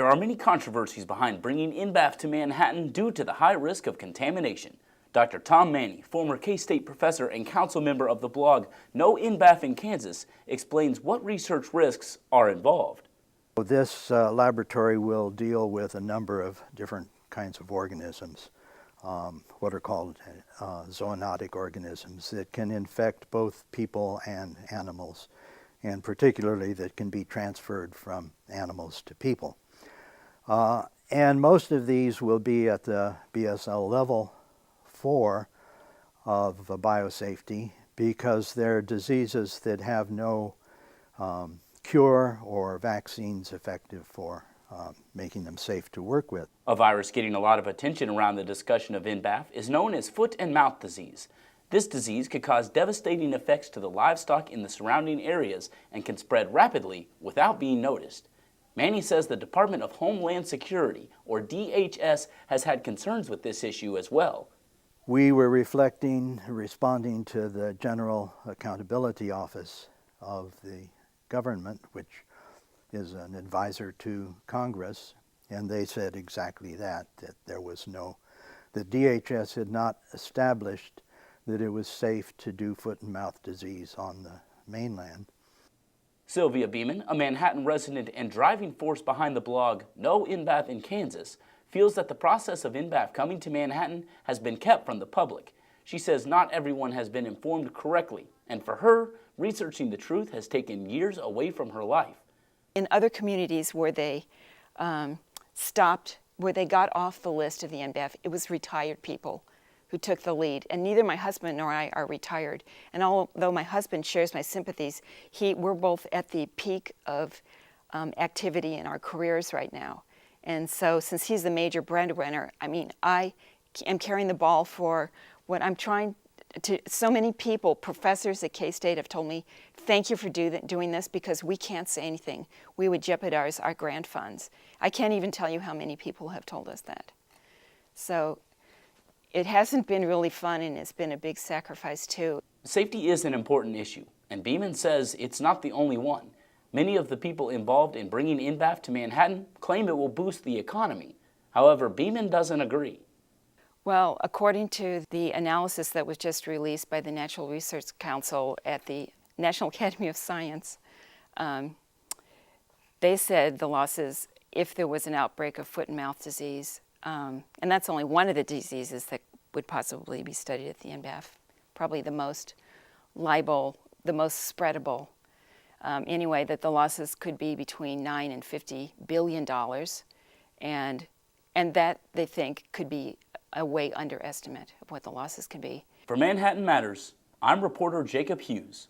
There are many controversies behind bringing InBAF to Manhattan due to the high risk of contamination. Dr. Tom Manny, former K-State professor and council member of the blog No InBAF in Kansas, explains what research risks are involved. This laboratory will deal with a number of different kinds of organisms, what are called zoonotic organisms that can infect both people and animals, and particularly that can be transferred from animals to people. And most of these will be at the BSL level 4 of biosafety because they're diseases that have no cure or vaccines effective for making them safe to work with. A virus getting a lot of attention around the discussion of InBAF is known as foot and mouth disease. This disease could cause devastating effects to the livestock in the surrounding areas and can spread rapidly without being noticed. Manny says the Department of Homeland Security, or DHS, has had concerns with this issue as well. We were responding to the General Accountability Office of the government, which is an advisor to Congress, and they said exactly that there was the DHS had not established that it was safe to do foot and mouth disease on the mainland. Sylvia Beeman, a Manhattan resident and driving force behind the blog No InBAF in Kansas, feels that the process of InBAF coming to Manhattan has been kept from the public. She says not everyone has been informed correctly, and for her, researching the truth has taken years away from her life. In other communities where they where they got off the list of the InBAF, it was retired people who took the lead, and neither my husband nor I are retired. And although my husband shares my sympathies, we're both at the peak of activity in our careers right now. And so since he's the major breadwinner, I am carrying the ball for what I'm trying to. So many people, professors at K-State have told me, thank you for doing this because we can't say anything. We would jeopardize our grant funds. I can't even tell you how many people have told us that. So it hasn't been really fun, and it's been a big sacrifice too. Safety is an important issue, and Beeman says it's not the only one. Many of the people involved in bringing InBAF to Manhattan claim it will boost the economy. However, Beeman doesn't agree. Well, according to the analysis that was just released by the Natural Research Council at the National Academy of Science, they said the losses, if there was an outbreak of foot and mouth disease, and that's only one of the diseases that would possibly be studied at the InBAF, probably the most liable, the most spreadable. Anyway, that the losses could be between $9 and $50 billion, and that they think could be a way underestimate of what the losses can be. For Manhattan Matters, I'm reporter Jacob Hughes.